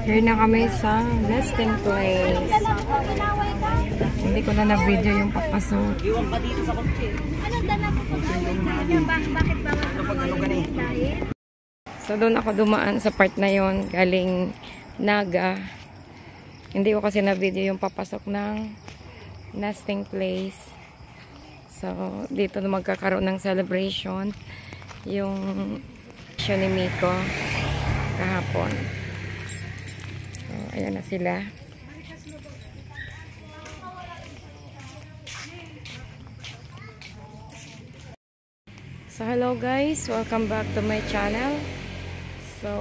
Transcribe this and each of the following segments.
Here na kami sa nesting place. Hindi ko na na-video yung papasok. So doon ako dumaan sa part na yon, galing Naga. Hindi ko kasi na-video yung papasok ng nesting place. So dito na magkakaroon ng celebration yung show ni Miko kahapon. So ayan na sila. So hello guys, welcome back to my channel. So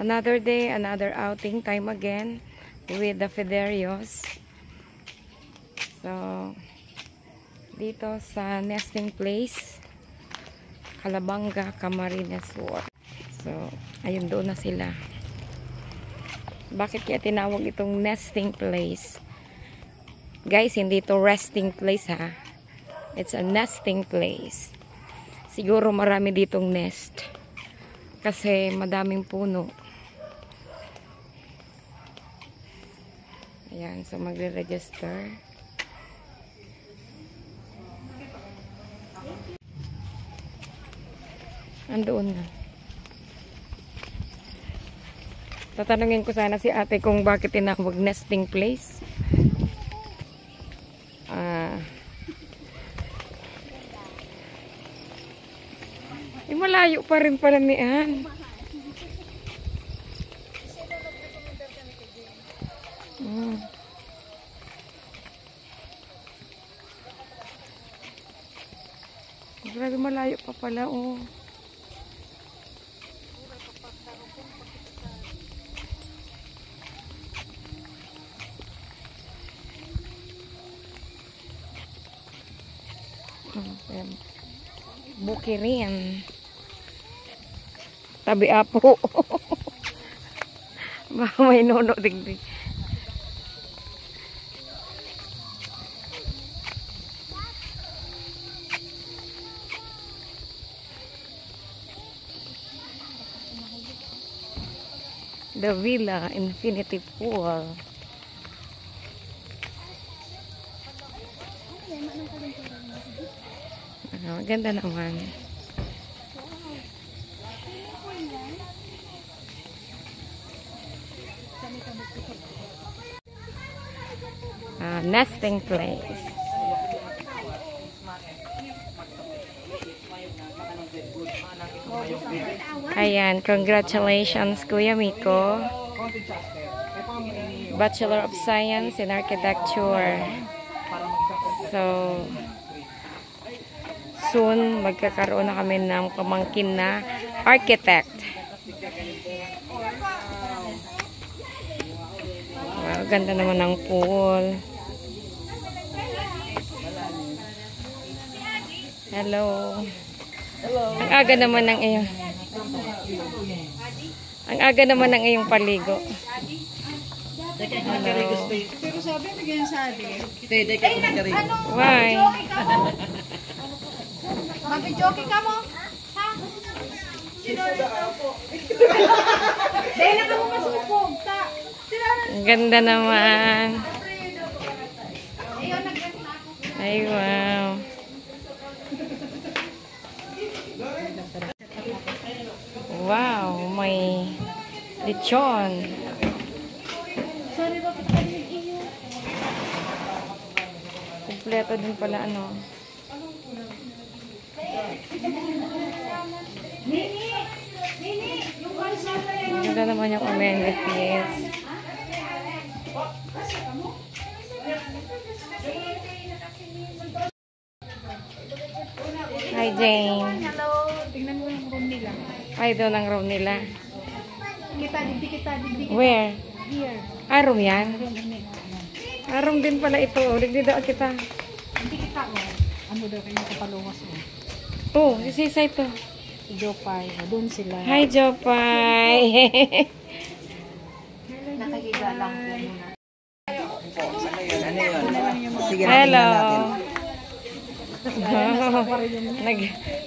another day, another outing time again with the Federios. So dito sa nesting place Calabanga, Camarines Sur. So ayun, doon na sila. Bakit kaya tinawag itong nesting place? Guys, hindi ito resting place ha. It's a nesting place. Siguro marami ditong nest. Kasi madaming puno. Ayan, so magre-register. Andoon na. Tatanungin ko sana si ate kung bakit tinawag nesting place. Malayo pa rin pala ni Ann. Grabe, malayo pa pala, oh. Bukirin. Tabi apo. Baka may nono digdig. The Villa Infinity Pool. Ganda naman. Nesting place. Ayan, congratulations Kuya Miko. Bachelor of Science in Architecture. So soon magkakaroon na kami ng pamangkin na architect. Wow, ganda naman ng pool. Hello. Hello. Ang aga naman ng iyong paligo. Hello. Pero sabi bigyan sa atin. Why? Mabidyoke ka mo? Ha? Dahil na ka mo masupog. Ang ganda naman. Ay, wow. Wow, may lechon. Kompleto din pala ano. Ganda naman yung amenities. Hi Jane. Hello. Tingnan mo yung room nila. Ay, doon ang room nila. Kita. Where? Here. Ah, room yan? Ah, room din pala ito. Nagdidaan kita. Hindi kita mo. Ano daw kayo kapaluwas mo? Oh, sisisa ito. Si Jopay. Doon sila. Hi, Jopay. Nakahiga lang po muna. Hello.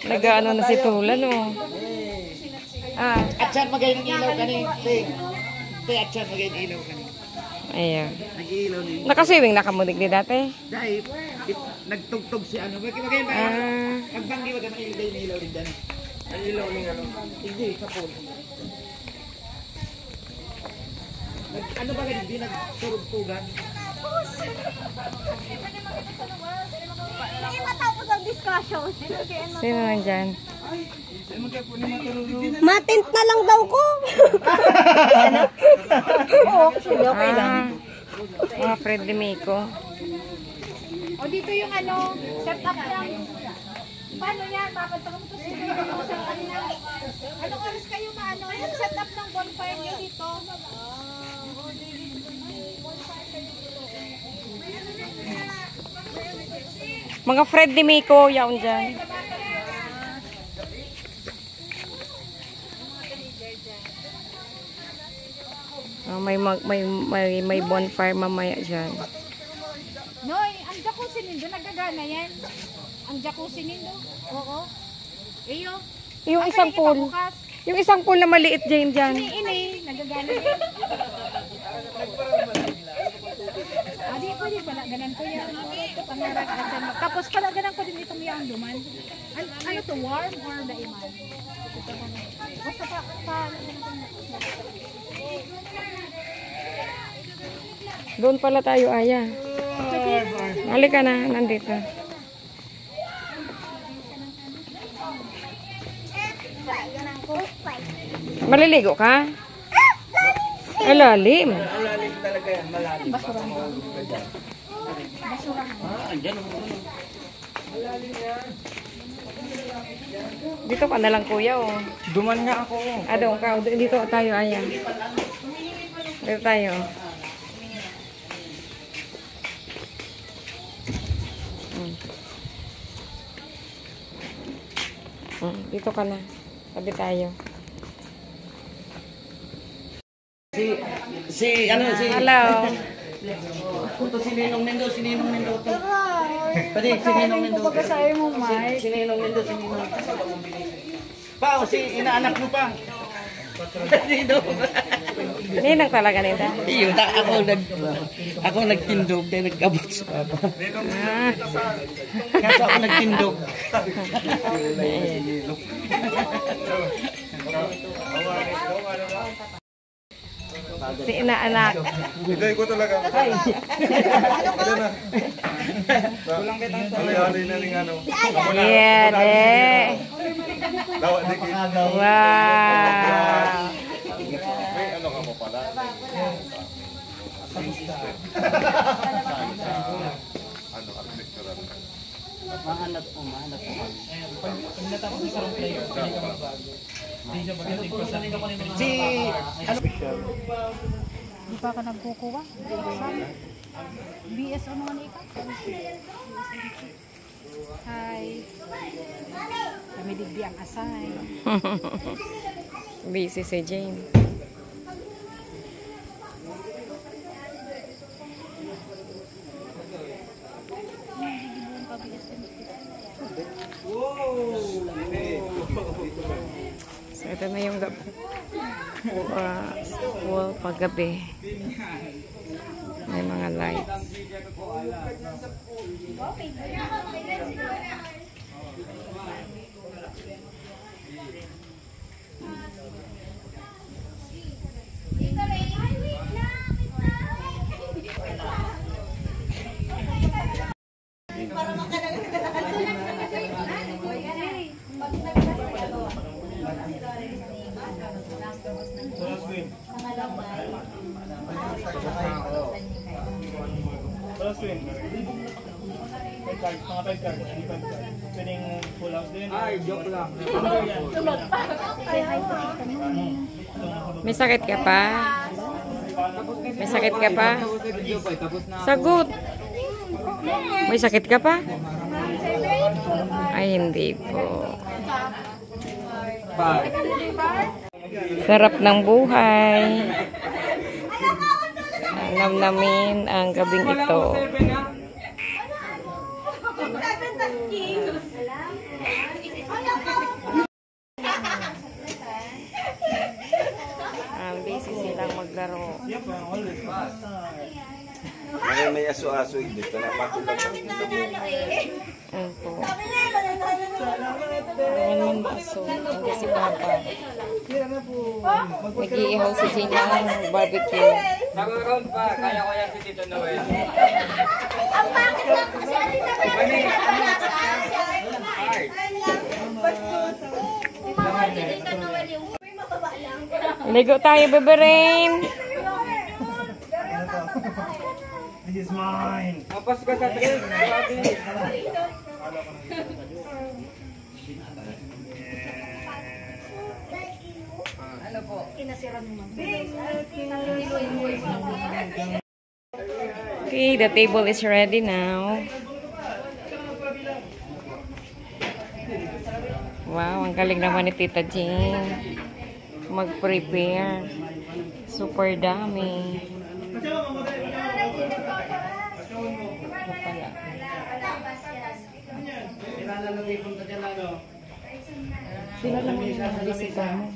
Nag-ano na si Tulan, oh. Ah, Atsan magay ng ilaw kanin. Te, atsan magay ng ilaw kanin. ayan. Nag-ilaw ni. Nakaswimming na kamudig di dati. Dahil, nagtugtog si ano. Magay ba? Ah, Nagbanggi wag na ilagay ng ilaw rin dyan. Ang ilaw ni ano? Hindi, sa pool. Ano ba ganyan? Hindi nagturog-tugan? Hindi matapos ang discussion. sino nandyan? Matint na lang daw ko. Oo, okay lang. Mga friendly Miko. O dito yung ano, set up lang. Paano yan? Mapunta ko ito sa kanina. Anong oras kayo maano? Yung set up ng bonfire nyo dito. Mga friendly Miko, yaon dyan. May bonfire mamaya dyan. Noy, ang jacuzzi nindo, nagagana yan. Ang jacuzzi nindo. Oo. Iyo. Yung isang pool. Yung isang pool na maliit dyan dyan. Ini, nagagana yan. Adi ko din pala, ganan ko yan. Pangarap asan mo. Tapos pala ganan ko din itong yung duman. Ano to, warm or the iman? Basta pa. Doon pala tayo, Aya. Halika na, nandito. Maliligo ka? Ay, lalim. Malalim talaga yan, malalim. Dito ka na lang, kuya, oh. Duman nga ako. Doon ka. Dito tayo, Aya. Dito tayo. Dito ka na. Tabi tayo. Hello. Ito si Ninong Nindo to. Pwede, si Ninong Nindo. Si Ninong Nindo, si Ninong. Pao, si inaanak mo pa. Nindo. Ninang talaga nita. Iyo, ako nagtindog, dahil nagkabot sa papa. Kasi ako nagtindog. Si inaanak. Hindi ko talaga. Kulang kitang sa alay na ning ano. Yeah, de. Dawa di kit. Wow. May ano ka mo pala. Ano architectural. Mahanap po. Pag natapos ng sarong player, pwede ka magbago. Hindi siya magaling pa sa Si, ano? Di pa ka nagkukuha? BS ano man ikaw? Hi. Kami digdi ang asay. Busy si Jane. So, ito na yung wall paggabi. May mga lights. Plus win. Mga 5 cards. Pwedeng full house din. Ay, joke lang. May sakit ka pa? May sakit ka pa? Sagot! May sakit ka pa? Ay, hindi po. Sarap ng buhay. Alam namin ang gabing ito. maglaro. May aso-aso dito na patulog. Ayan po. Ayan man aso. Hindi si Papa. Nag-iihaw si Gina ng barbecue. Nag-round pa, kaya ko yan si Tito Noel. Ang bakit lang kasi alin na Ligo tayo, Bebe Rain. This is mine. Mapas ka sa tayo. Okay, the table is ready now. Wow, ang galing naman ni Tita Jean. Mag-prepare. Super dami. Sila lang yung bisita mo.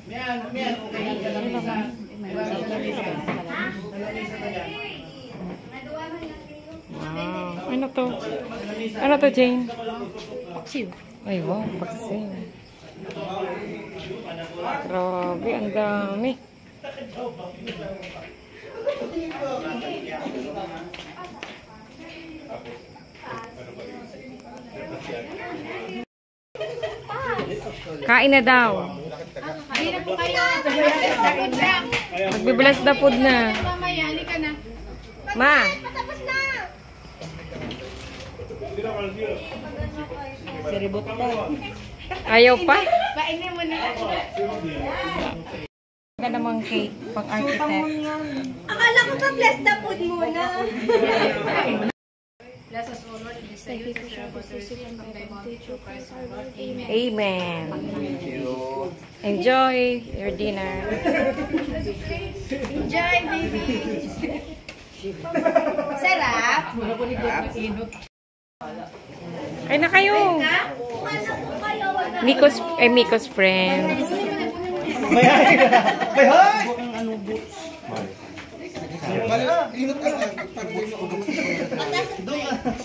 Wow. Ano to? Ano to, Jane? Paksiw. Ay, wow. Paksiw. Grabe, ang dami. Kain na daw. Hindi na po kayo. Magbibless na food na. Mamaya, halika na. Ma! Tapos na! Ayaw pa? Painin mo na. Ganda namang cake pang architect. Akala ko pa bless the food muna. Amen. Enjoy your dinner. Enjoy, baby. Sarap. Ay na kayo. Miko's friends.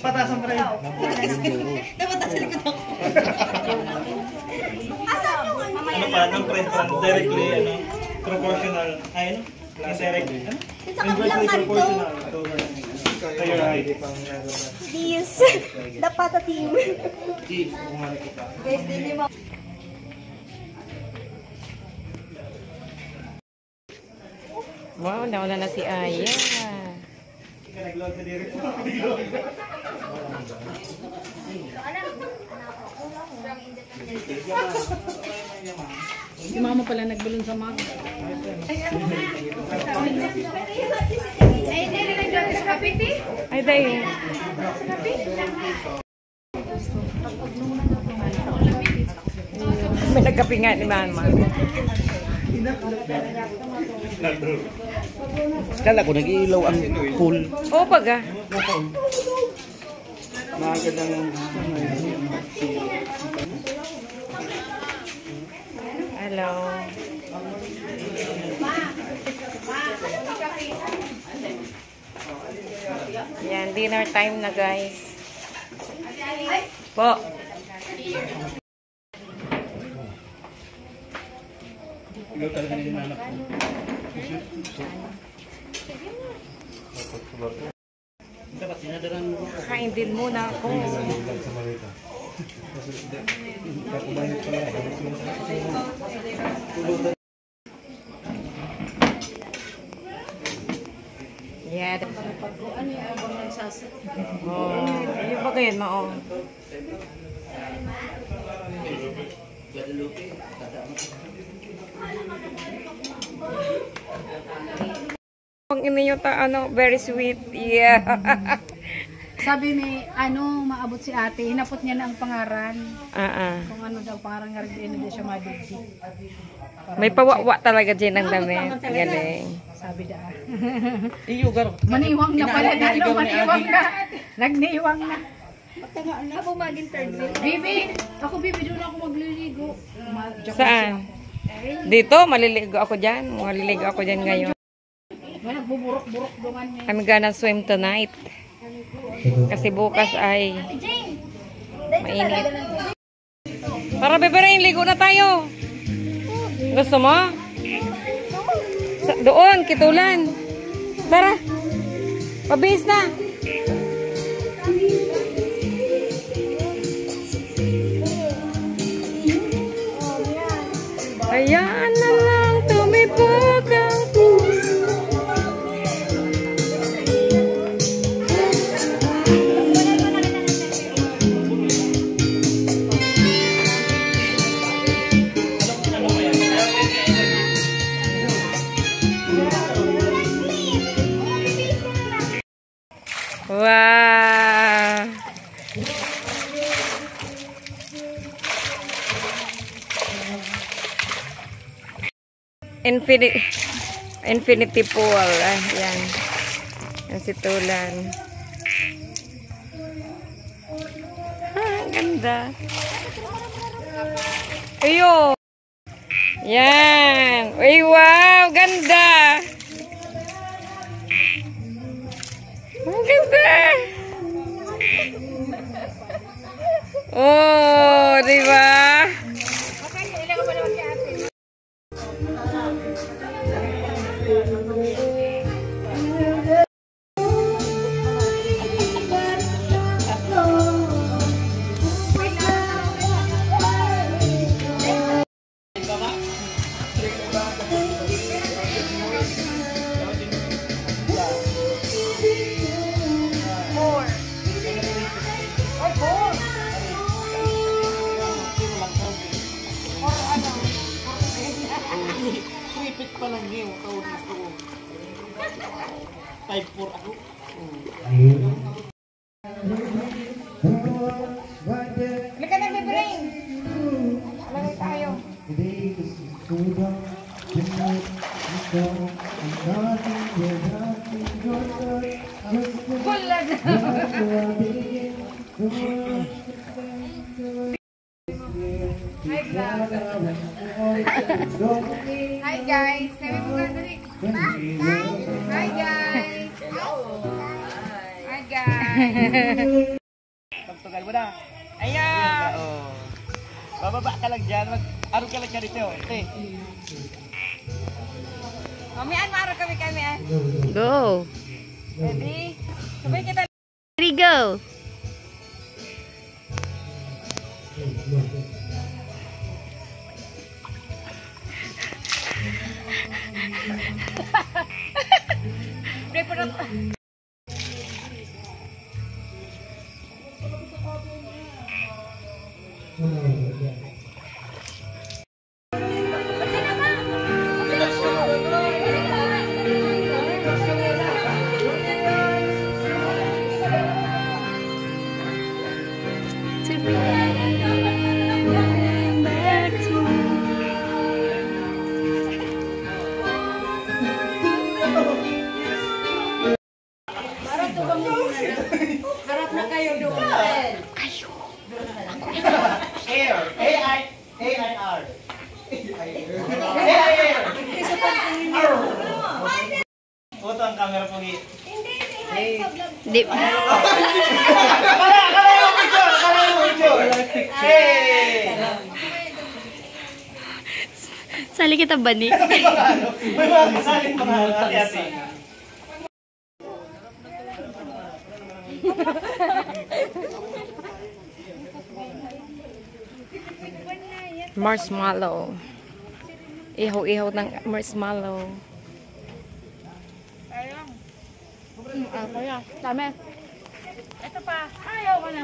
Patasan pa rin. Ano pa, ng friend pa, directly, proportional, ay, direct, inversely proportional to your height. This, dapat a team. Guys, din yung Wow, nauna na si Aya. Nag-load na direct. Si mama pala nagbulong sa mga. Ay, hindi na nag-load sa kapiti. Ay, dayo. May nagkape nga ni Mama. Kala ko nag-iilaw ang pool. Oo, baga. Magandang Hello. Yan, dinner time na, guys. Po. Ikaw talaga din anak ko. Dapat sinadaran mo. Kain din muna ako. Yeah. Oh, yung ba kayo mo? Pang inyo ta very sweet. Yeah. Sabi ni, maabot si ate, hinapot niya na ang pangaran. Kung ano daw, pangaran nga rin, hindi siya madigdi. May pawawa talaga dyan ng damit. Galing. Sabi da. iyo garo. Maniwang na pala na, maniwang na. Nagniwang na. Ako maging third wheel. Bibi, Bibi, doon ako magliligo. Saan? Dito, maliligo ako dyan. Maliligo ako dyan ngayon. Walang buburok-burok dungan niya. I'm gonna swim tonight. Kasi bukas ay mainit. Tara, bebe, ligo na tayo. Gusto mo? Doon, kitulan. Tara. Pabihis na. Hayaan na lang tumibok ang puso. Wow! Infinity pool. Yan. Yan si Tulan. Ang ganda. Ayo. Yan. Uy, wow. Ganda. Ang ganda. Oh, diba? Tripit pa lang niyo, kaudis ko. 5-4 ako. Lika na, bibring! Alagay tayo. Bulag! Hi guys! Sabi mo ka dali. Hi guys! Hi guys! Pagtugal mo na. Ayan! Bababa ka lang dyan. Araw ka lang ka dito. Mamian, maaro kami. Go. Ready? Sabay kita. Ready, go. Harap na kayo doon. Air. A-I-R. Foto ang camera po. Di. Sali kita bani. May mga kasaling mga ate-ate. Marshmallow. Ihaw-ihaw ng marshmallow. Kaya, dami. Ito pa. Ayaw ko na.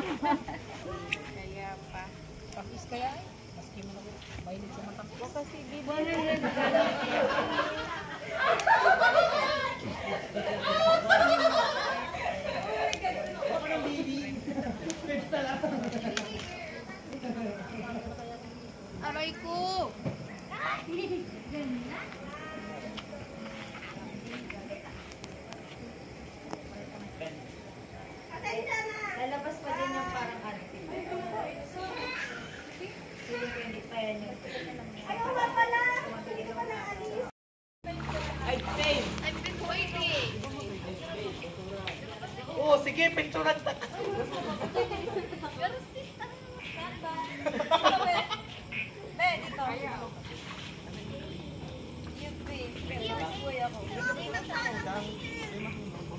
Kaya pa. Pakis kaya eh. Maski mo na ko. Mahilig sa matang. Kasi aray ko. Lalabas pa din yung parang arte. Hindi pa yan yung ayaw nga pala. Hindi pa na alis. I've been sige, picturean ta.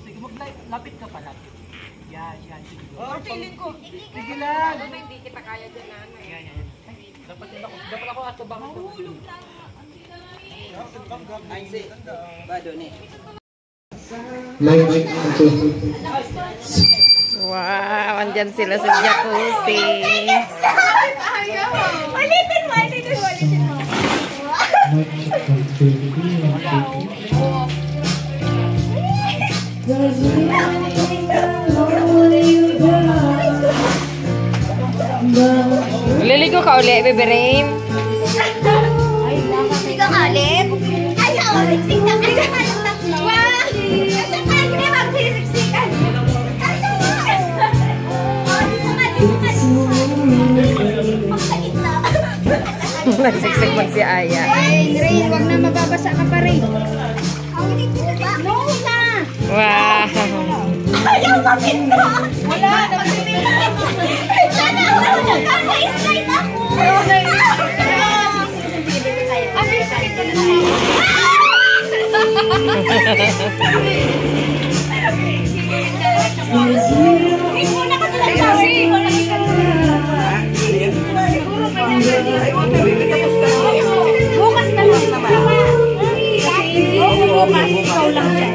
Sige, lapit ka pa, lapit. Yan. Oh, feeling ko. Sige lang. Hindi kita kaya dyan na. Yan. Dapat ako ato bang mahulog lang. Ay, si. Bado ni. Wow, andyan sila sa jacuzzi. Ulitin mo. Liligo ka uli, Bebe Rain. Ikaw ka ulit? Ay, ako, siksik na. Ay, tatlo. Wow! Hindi magsisiksikan. Nagsiksik mag si Aya. Ay, Ray, wag na mababasa ka pa, Ray. No na! Wow. Ayaw bakit ko? Wala, nagsisikik. Ay, sana ako. Naka-slide ako. Hindi mo na kasi bukas na lang naman. Bukas, ikaw lang dyan.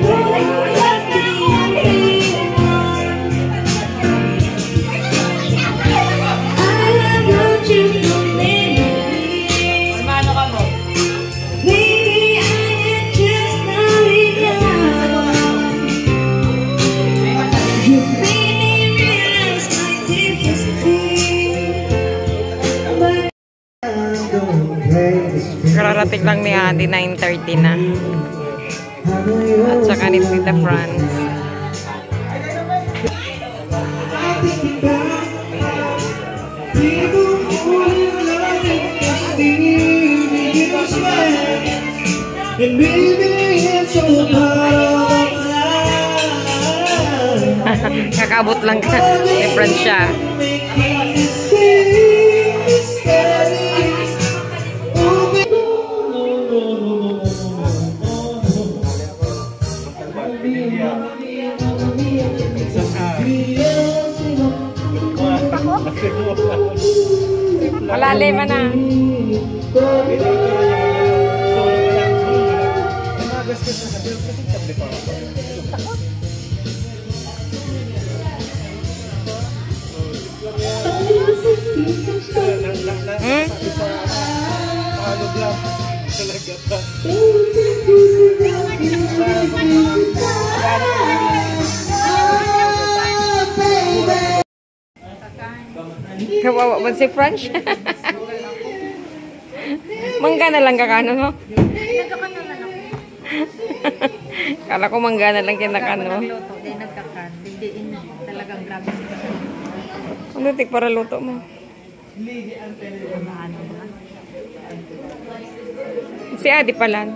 Kararating lang ni Adi, 9:30 na. At saka ni Tita Franz. Kakabot lang ka. May friend siya. Malalim na. Kawawa ba si French? Mangga na lang kakano mo? Kala ko mangga na lang kinakano. Hindi nagkakan. Hindi talagang grabe si Kakan. Ano tik para luto mo? Si Adi pala.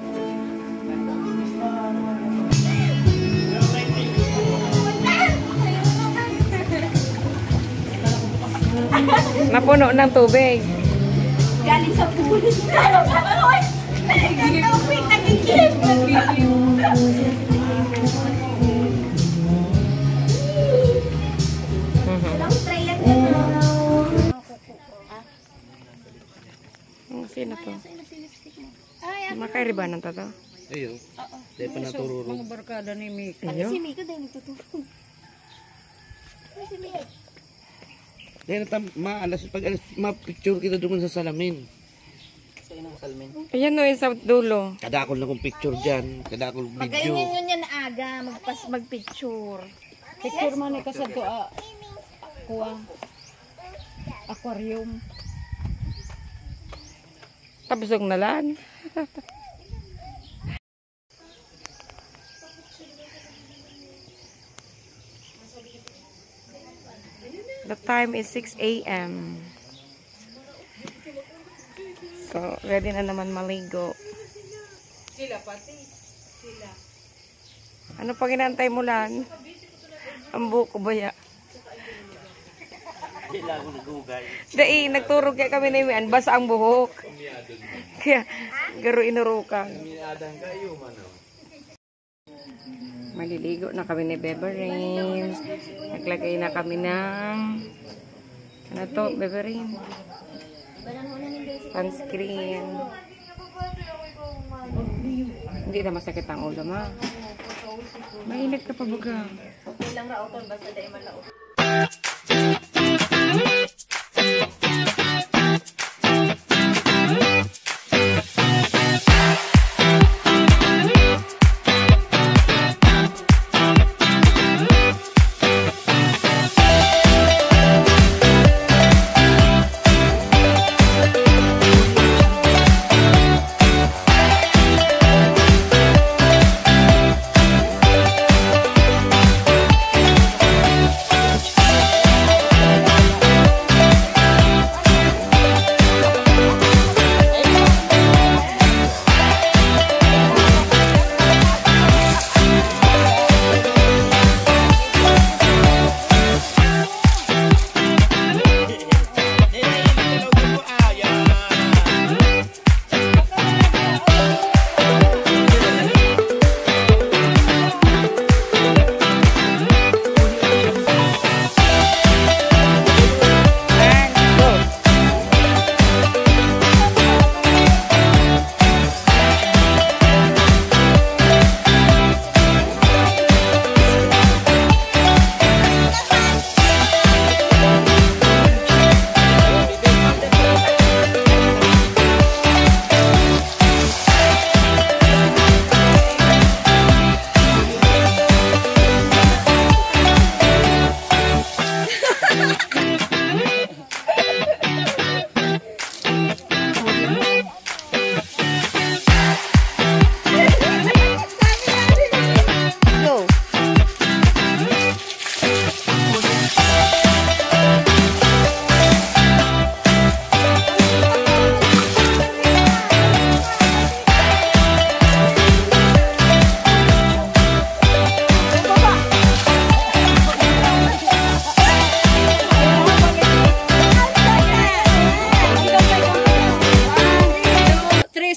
Napuno ng tubig. Galing sa pool. Nag-tubig, nag-ikip. Walang tray lang yun. Sino to? Makairibanan to to? Ayo. Dahil pa natururo. Mga barkada ni Mika. Ayo. Si Miko dahil nagtutulog. Si Miko. Dahil maalas, pag alas, ma-picture kita doon sa salamin. Sa inang salamin? Ayan no, sa dulo. Kadakol na kong picture dyan. Kadakol video. Magayon yun yan aga. Mag-picture. Picture man ni kasad to kuha. Aquarium. Tapos na lang. The time is 6 a.m. So, ready na naman maligo. Sila pati. Sila. Ano pang inantay mo lang? Ang buko baya. Kailangan ko nagugay. Dai, nagturog kaya kami na yung basa ang buhok. Kaya, garo inurukan. Maliligo na kami ni Bebe Rain. Naglagay na kami ng ano to, Bebe Rain? Sunscreen. Hindi na masakit ang ulo, ma. Mainit ka pa baga. Ilang rauton basta dahil malaot.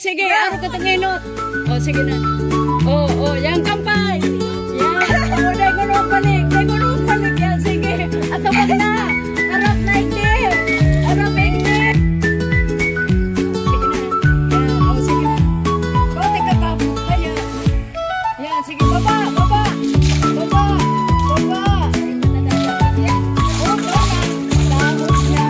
Sige, araw ka tanginot. O, sige na. O, yan kampay. Yan. O, dahil gulong balik. Dahil gulong balik yan. Sige. At wag na. Harap 90. Harap 80. Sige na. Yan. O, sige na. Bate ka pa. Kaya. Yan, sige. Baba, baba. Baba. Baba. Yan. O, baba. Tahos niya.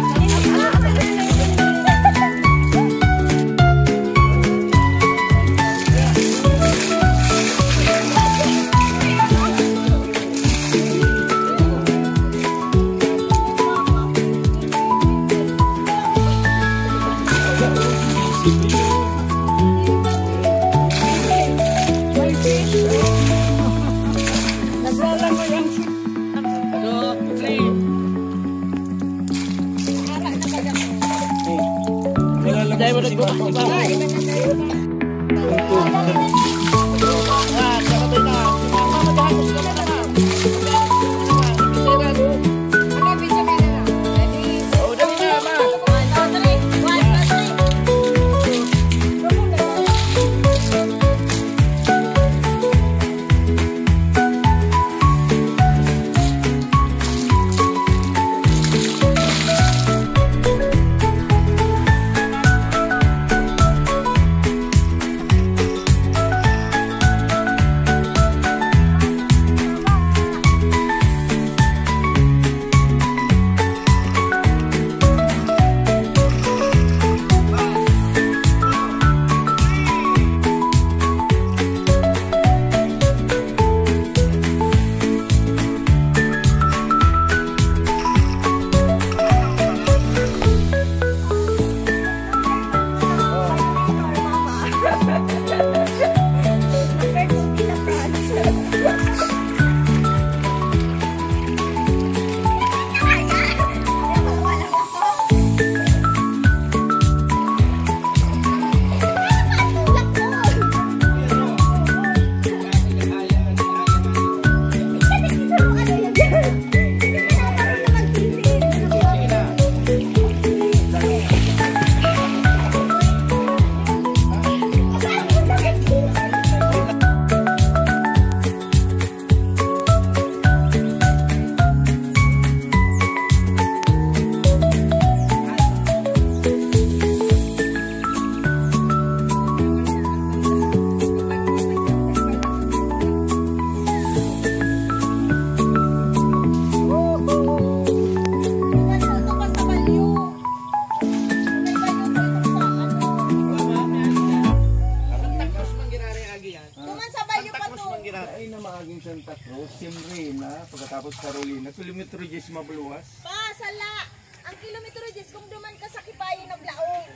Pagkatapos Carolina, kilometro 10 mabaluwas. Pa, sala. Ang kilometro 10 kung duman ka sa Kipayo naglaong.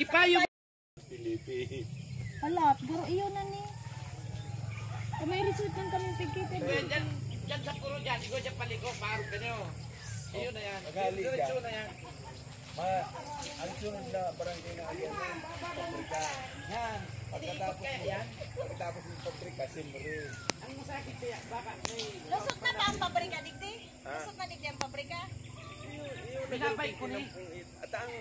Kipayo. Hala, pero iyo na ni. May result ng kami pigkipin. Diyan sa puro dyan, ikaw dyan paliko, parang ganyo. Iyo na yan. Diretso na yan. Ang sunod na barangay na ayan, pabrika. Yan. Pagkatapos ng pabrika, simre. Ang masakit kaya, baka may... Lusot na ba ang pabrika, digdi? Lusot na digdi ang pabrika? Pinabay ko ni. At ang...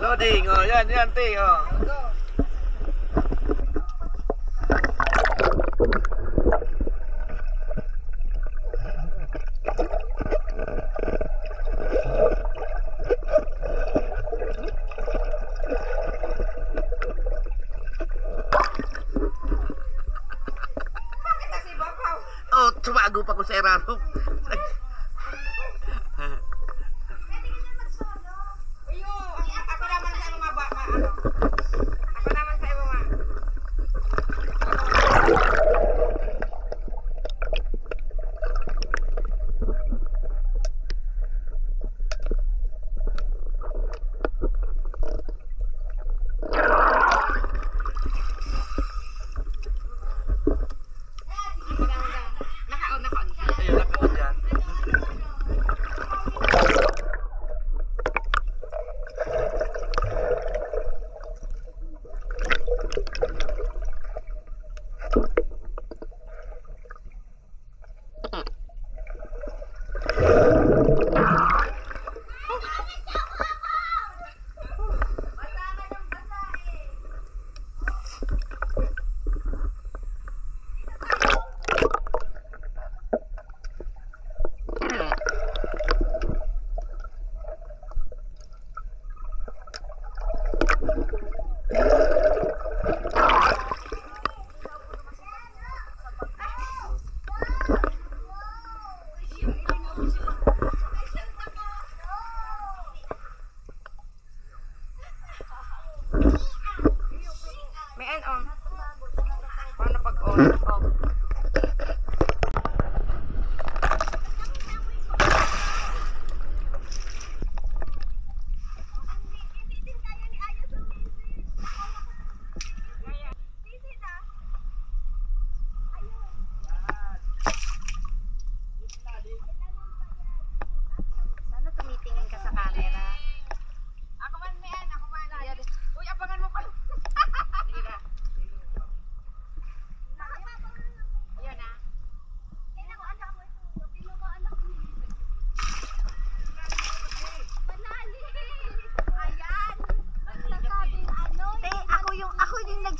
Loading, oh, yan, te, oh. Oh, tumago pa ko sa erano.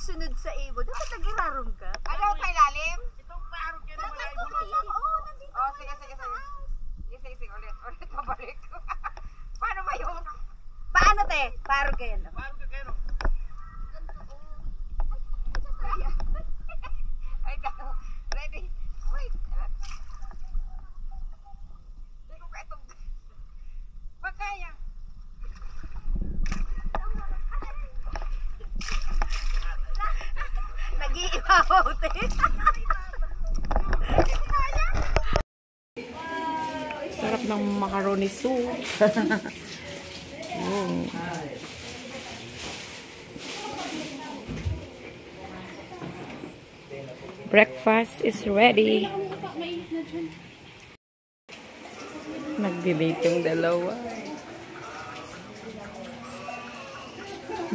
Sunod sa ibo. Dapat nag-irarong ka. Ano pa ilalim? Itong parang yun ang malay Oo, nandito. Oh, sige. Sige, ulit pabalik. Paano ba yun? Paano te? Paro kayo. Parang ka kayo. Ay, ready? Wait. Hindi ko kaya itong... Wag kaya. Nag-iibabaw te. Sarap ng macaroni soup. Breakfast is ready. Nag-delete yung dalawa.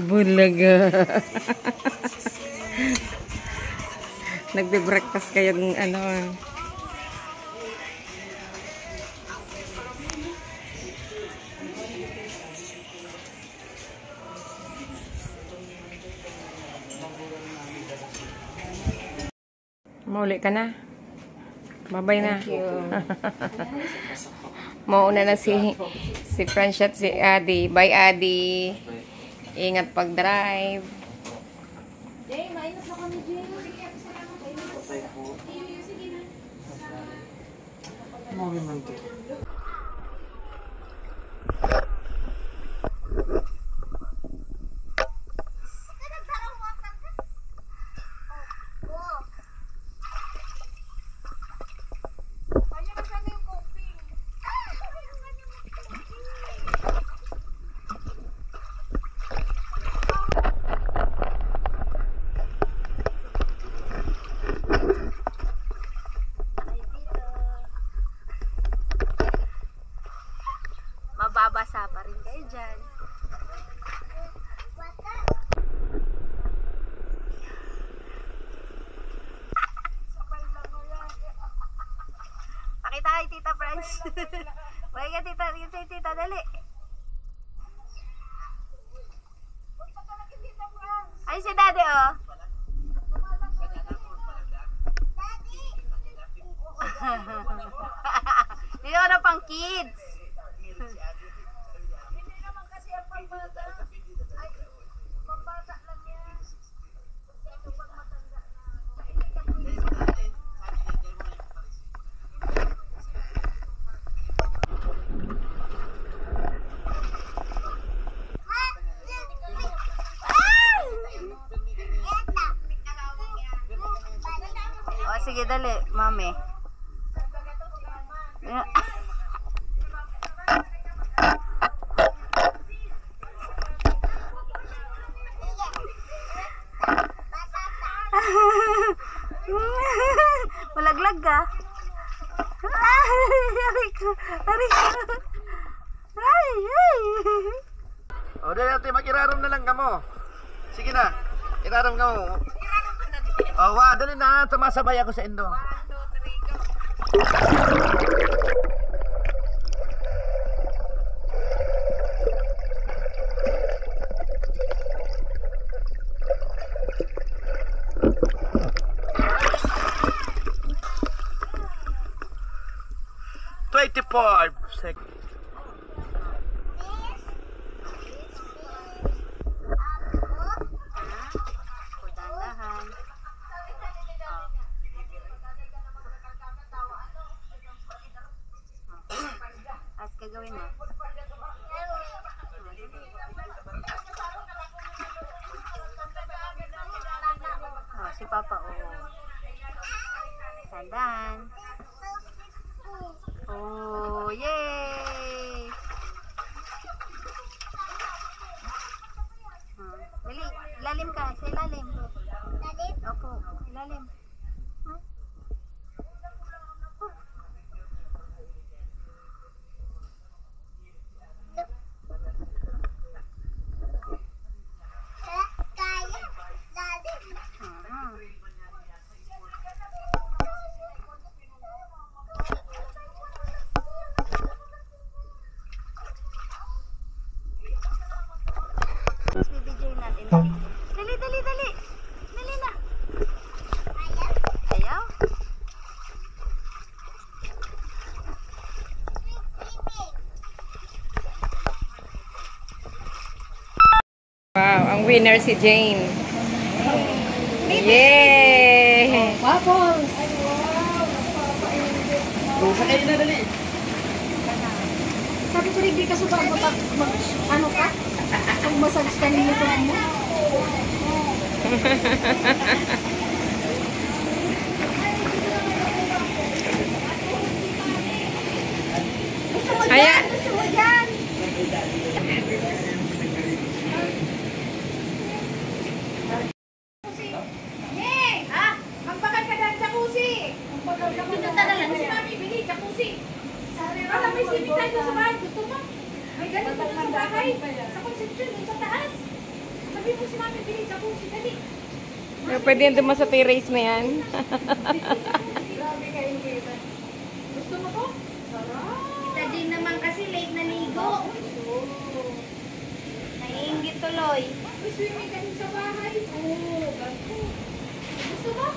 Bulaga. Nagbe-breakfast kayong ano. Mauli ka na. Bye-bye na. Mauna na si Francia at si Adi. Bye, Adi. Ingat pag-drive. Jay, mainit na kami, Jay. Mababasa pa rin kayo dyan. Pakita kay Tita Franz. Bye ka tita, dali. Ay, si Daddy, oh. Dito ka na pang kids. Hindi naman kasi ang pambata. Ay, pambata lang yan. Kasi pag matanda na. Hindi ka pwede. O, sige, dali, mami. Malaglag ka. Aray ko. Ay. O, dali natin, mag-iraram na lang ka mo. Sige na, iraram ka mo. O, dali na, tumasabay ako sa indo. 1, 2, 3, go. Gagawin mo. Oh, si Papa, oh. Tandaan. Oh, yay! Dali, ilalim ka. Sa ilalim. Ilalim? Opo, ilalim. Dali. Dali na. Ayaw? Wow, ang winner si Jane. Yay! Waffles! Sakay na, dali. Sabi ko, hindi ka suka ano ka? Kung massage ka nito mo. Ayan. Gusto mo dyan? Magpakal ka dyan, jacuzzi! Pinunta na lang si Mami, bili, jacuzzi! Para may swimming tayo sa bahay, gusto mo? May ganito na sa bahay, sa conception, sa taas. Sabi mo si Mami, bili, jacuzzi, dali. Pwede yan duman sa terrace na yan. Grabe kayo kita. Gusto mo ko? Sarap! Kita din naman kasi late na ligo. Naiingit tuloy. May swimming ka din sa bahay. Oo, gusto mo?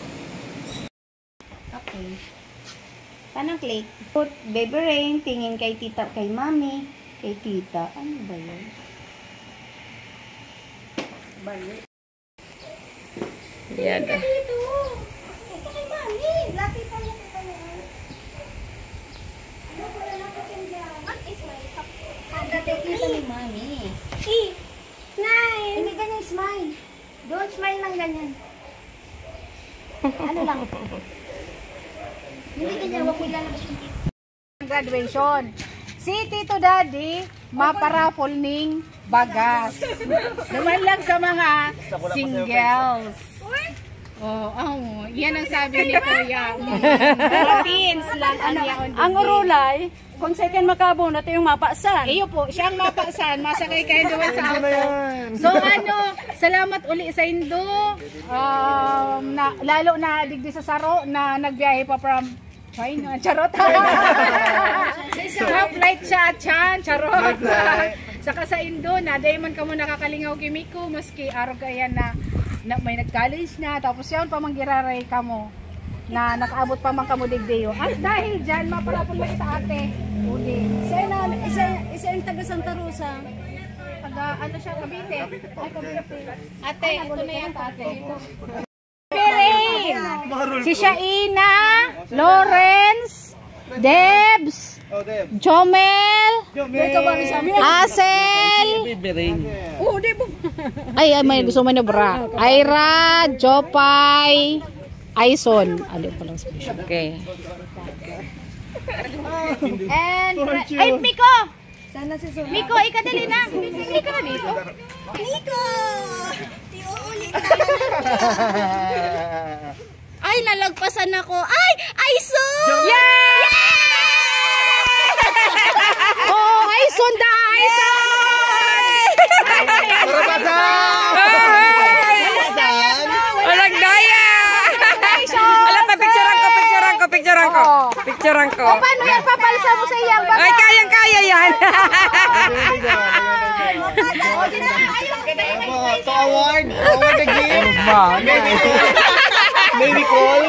Paano click? Put Baby Rain, tingin kay tita, kay mami, kay tita. Ano ba yun? Yan. Dito! Ito kay mami! Lapit pa niya kita niya. Ano ko na napatin dyan? What is my cup? Kay tita ni mami. Smile! Hindi ganyan smile. Don't smile lang ganyan. Ano lang? Hindi ganyan, wag mo ilalabas yung tita. Graduation. Si Tito Daddy, maparaffle ning bagas. Naman lang sa mga singles. Yan ang sabi ni Kuya. Teens lang ang yaon. Ang urulay, kung second makabon, ito yung mapasan. Iyo po, siyang mapasan, masakay kayo doon sa auto. So salamat uli sa Indo. Lalo na digdi sa Saro na nagbiyahe pa from China. Charot. Half flight siya, charot. Saka sa Indo na, dahil man ka mo nakakalingaw kimiko, maski araw kaya na may nag-college na, tapos yan pa manggiraray ka mo na nakaabot pa man ka mo digdiyo. At dahil dyan, mapalapon lang kita ate. Uli. Isa yung taga Santa Rosa. Taga, ano siya, Cavite. Ay, Cavite. Ate, ito na yan, ate. Si Shaina, Lawrence, Debs, Jomel, Asel, ay may gusto mo na bra, Ira, Jopay, Aison, ano pa lang sabi. Okay. And, ay Miko! Sana si Suna. Miko, ikadali na. Hindi ka na dito. Nico! Tiuulit na. Ay, nalagpasan ako. Ay! Aison! Yay! Oh, Aison da! Aison! Walang daya! Alam pa, picturean ko. O, paano yan? Papalsa mo sa iyang baga. Ay, kayang-kaya yan. To award the gift. Maybe call.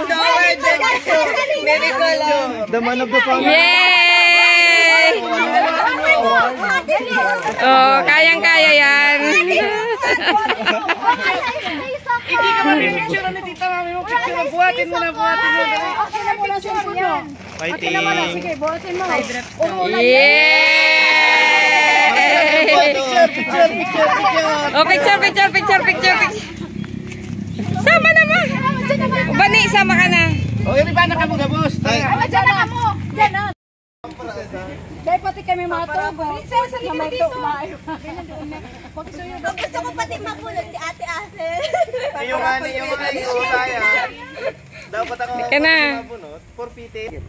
The man of the family. Yay! Oh, kayang-kaya yan. Hindi ka mapipicture ni tita mami mo. Picture, buhatin mo na. Okay na mo lang sa yan. Fighting. Sige, buhatin mo. Yay! Picture. Oh, picture. Sama naman. Bani, sama ka na. Oh, yun ba nakabugabos? Diyan na mo. Diyan na. Dahil pati kami mga tubo. Sa may tubo. Gusto ko pati mapulot si Ate Asel. Yung mga iusaya. Dapat ako mabunot. Forfeited.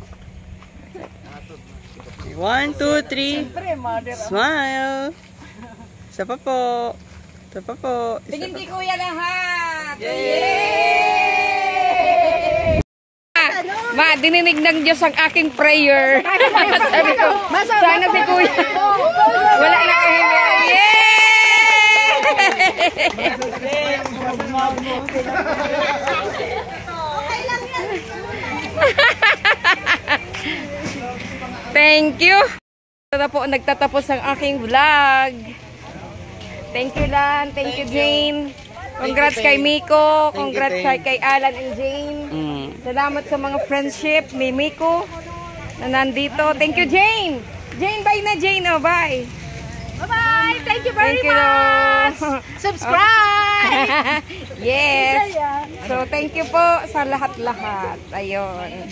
1, 2, 3. Smile. Isa pa po. Tingin di kuya lahat. Ma, dininig ng Diyos ang aking prayer. Sabi ko, sana si kuya. Wala na kahiya. Okay lang yan. Thank you. Ito na po nagtatapos ang aking vlog. Thank you Lan, thank you Jane. Congrats kay Miko, congrats kay Alan and Jane. Salamat sa mga friendship ni Miko na nandito. Thank you Jane. Jane, bye na Jane. Oh, bye. Bye-bye. Thank you very much. Subscribe. Yes. So thank you po sa lahat-lahat. Ayun.